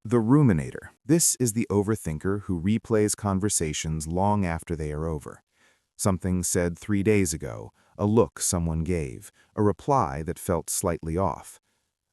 The ruminator. This is the overthinker who replays conversations long after they are over. Something said 3 days ago, a look someone gave, a reply that felt slightly off.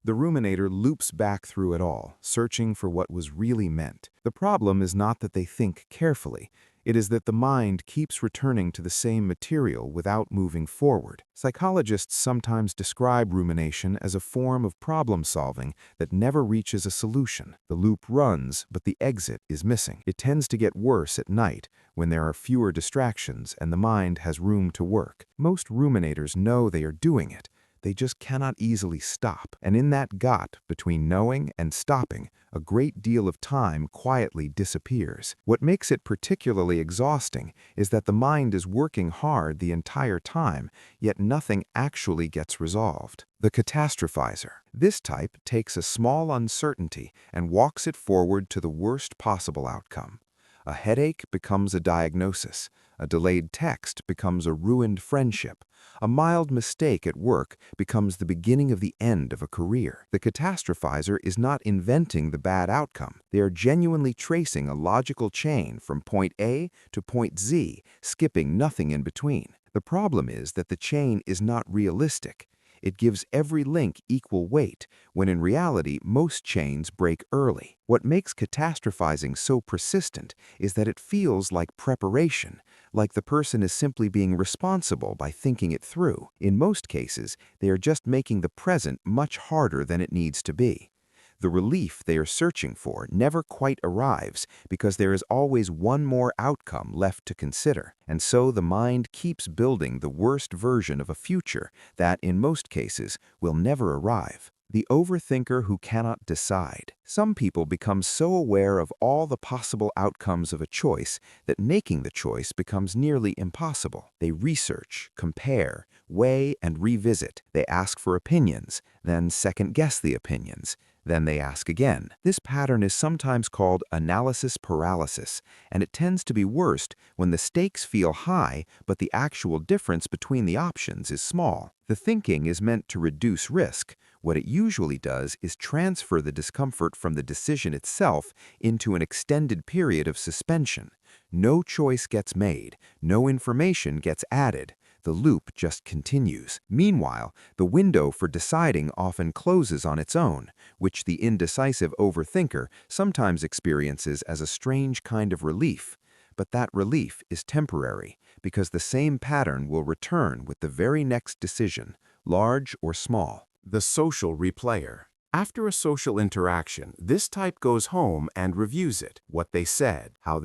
The ruminator loops back through it all, searching for what was really meant. The problem is not that they think carefully. It is that the mind keeps returning to the same material without moving forward. Psychologists sometimes describe rumination as a form of problem solving that never reaches a solution. The loop runs, but the exit is missing. It tends to get worse at night, when there are fewer distractions and the mind has room to work. Most ruminators know they are doing it. They just cannot easily stop. And in that gap between knowing and stopping, a great deal of time quietly disappears. What makes it particularly exhausting is that the mind is working hard the entire time, yet nothing actually gets resolved. The catastrophizer. This type takes a small uncertainty and walks it forward to the worst possible outcome. A headache becomes a diagnosis. A delayed text becomes a ruined friendship. A mild mistake at work becomes the beginning of the end of a career. The catastrophizer is not inventing the bad outcome. They are genuinely tracing a logical chain from point A to point Z, skipping nothing in between. The problem is that the chain is not realistic. It gives every link equal weight, when in reality most chains break early. What makes catastrophizing so persistent is that it feels like preparation, like the person is simply being responsible by thinking it through. In most cases, they are just making the present much harder than it needs to be. The relief they are searching for never quite arrives because there is always one more outcome left to consider. And so the mind keeps building the worst version of a future that, in most cases, will never arrive. The overthinker who cannot decide. Some people become so aware of all the possible outcomes of a choice that making the choice becomes nearly impossible. They research, compare, weigh, and revisit. They ask for opinions, then second-guess the opinions. Then they ask again. This pattern is sometimes called analysis paralysis, and it tends to be worst when the stakes feel high, but the actual difference between the options is small. The thinking is meant to reduce risk. What it usually does is transfer the discomfort from the decision itself into an extended period of suspension. No choice gets made, no information gets added. The loop just continues. Meanwhile, the window for deciding often closes on its own, which the indecisive overthinker sometimes experiences as a strange kind of relief. But that relief is temporary, because the same pattern will return with the very next decision, large or small. The social replayer. After a social interaction, this type goes home and reviews it. What they said, how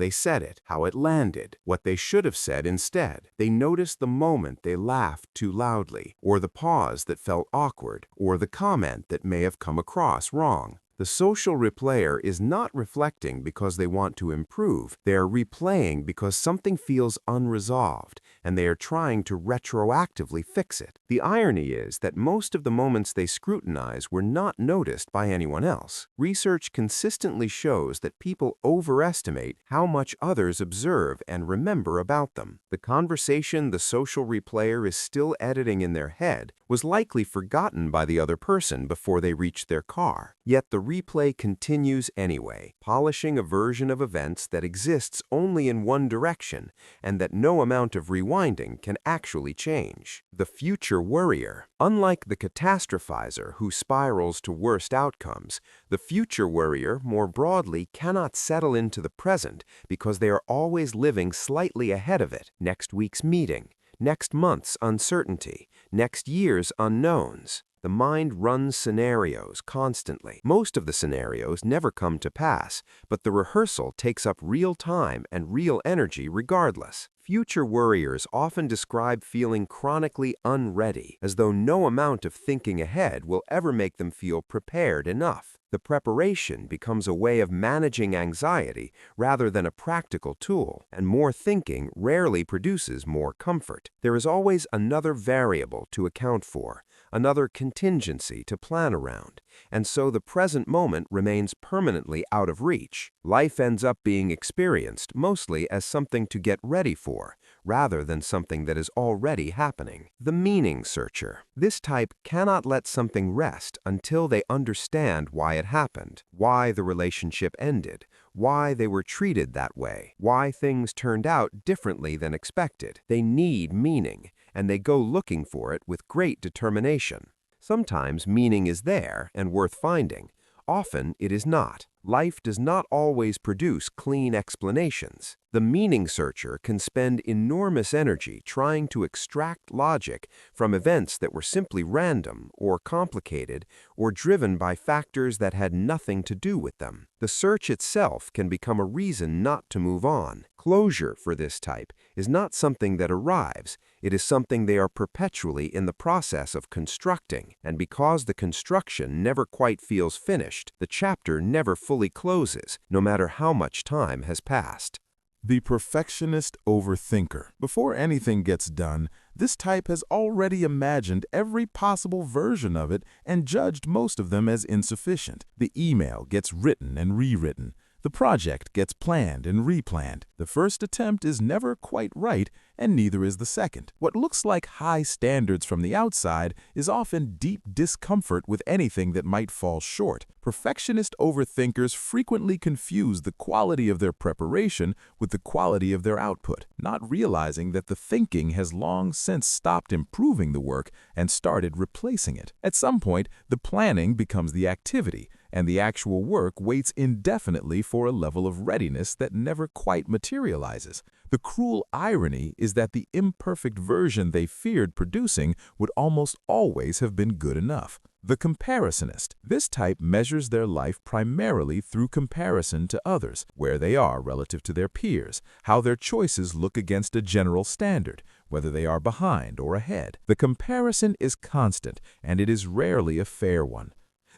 it landed, what they should have said instead. They notice the moment they laughed too loudly, or the pause that felt awkward, or the comment that may have come across wrong. The social replayer is not reflecting because they want to improve. They are replaying because something feels unresolved, and they are trying to retroactively fix it. The irony is that most of the moments they scrutinize were not noticed by anyone else. Research consistently shows that people overestimate how much others observe and remember about them. The conversation the social replayer is still editing in their head was likely forgotten by the other person before they reached their car. Yet the replay continues anyway, polishing a version of events that exists only in one direction and that no amount of rewinding can actually change. The future worrier. Unlike the catastrophizer who spirals to worst outcomes, the future worrier, more broadly, cannot settle into the present because they are always living slightly ahead of it. Next week's meeting, next month's uncertainty, next year's unknowns. The mind runs scenarios constantly. Most of the scenarios never come to pass, but the rehearsal takes up real time and real energy regardless. Future worriers often describe feeling chronically unready, as though no amount of thinking ahead will ever make them feel prepared enough. The preparation becomes a way of managing anxiety rather than a practical tool, and more thinking rarely produces more comfort. There is always another variable to account for, another contingency to plan around, and so the present moment remains permanently out of reach. Life ends up being experienced mostly as something to get ready for, rather than something that is already happening. The meaning searcher. This type cannot let something rest until they understand why it happened, why the relationship ended, why they were treated that way, why things turned out differently than expected. They need meaning, and they go looking for it with great determination. Sometimes meaning is there and worth finding. Often it is not. Life does not always produce clean explanations. The meaning searcher can spend enormous energy trying to extract logic from events that were simply random or complicated or driven by factors that had nothing to do with them. The search itself can become a reason not to move on. Closure for this type is not something that arrives. It is something they are perpetually in the process of constructing, and because the construction never quite feels finished, the chapter never fully closes, no matter how much time has passed. The perfectionist overthinker. Before anything gets done, this type has already imagined every possible version of it and judged most of them as insufficient. The email gets written and rewritten. The project gets planned and replanned. The first attempt is never quite right, and neither is the second. What looks like high standards from the outside is often deep discomfort with anything that might fall short. Perfectionist overthinkers frequently confuse the quality of their preparation with the quality of their output, not realizing that the thinking has long since stopped improving the work and started replacing it. At some point, the planning becomes the activity, and the actual work waits indefinitely for a level of readiness that never quite materializes. The cruel irony is that the imperfect version they feared producing would almost always have been good enough. The comparisonist. This type measures their life primarily through comparison to others, where they are relative to their peers, how their choices look against a general standard, whether they are behind or ahead. The comparison is constant, and it is rarely a fair one.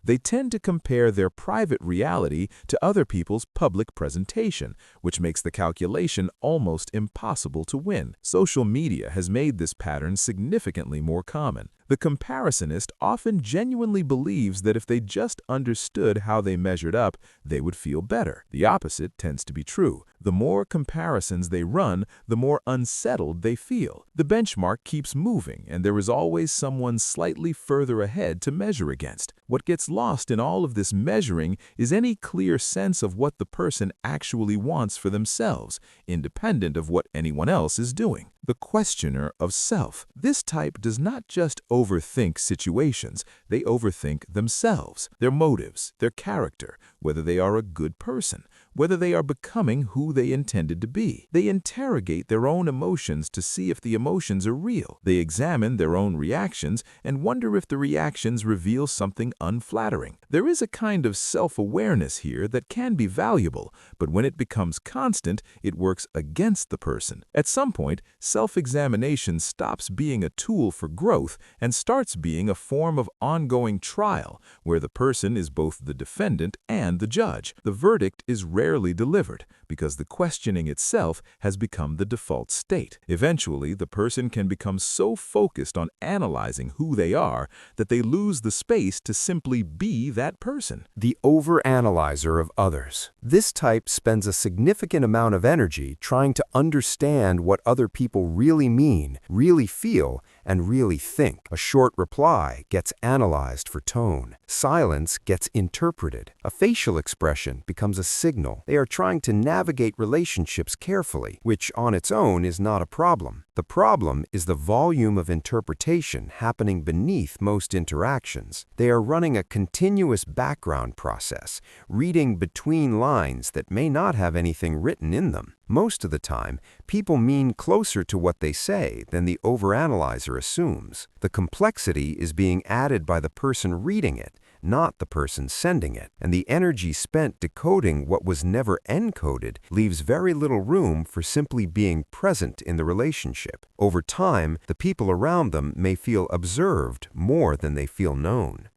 They tend to compare their private reality to other people's public presentation, which makes the calculation almost impossible to win. Social media has made this pattern significantly more common. The comparisonist often genuinely believes that if they just understood how they measured up, they would feel better. The opposite tends to be true. The more comparisons they run, the more unsettled they feel. The benchmark keeps moving, and there is always someone slightly further ahead to measure against. What gets lost in all of this measuring is any clear sense of what the person actually wants for themselves, independent of what anyone else is doing. The questioner of self. This type does not just overthink situations, they overthink themselves, their motives, their character, whether they are a good person, whether they are becoming who they intended to be. They interrogate their own emotions to see if the emotions are real. They examine their own reactions and wonder if the reactions reveal something unflattering. There is a kind of self-awareness here that can be valuable, but when it becomes constant, it works against the person. At some point, self-examination stops being a tool for growth and starts being a form of ongoing trial, where the person is both the defendant and the judge. The verdict is rarely delivered, because the questioning itself has become the default state. Eventually, the person can become so focused on analyzing who they are that they lose the space to simply be that person. The overanalyzer of others. This type spends a significant amount of energy trying to understand what other people really mean, really feel, and really think. A short reply gets analyzed for tone. Silence gets interpreted. A facial expression becomes a signal. They are trying to navigate relationships carefully, which on its own is not a problem. The problem is the volume of interpretation happening beneath most interactions. They are running a continuous background process, reading between lines that may not have anything written in them. Most of the time, people mean closer to what they say than the overanalyzer assumes. The complexity is being added by the person reading it, not the person sending it, and the energy spent decoding what was never encoded leaves very little room for simply being present in the relationship. Over time, the people around them may feel observed more than they feel known.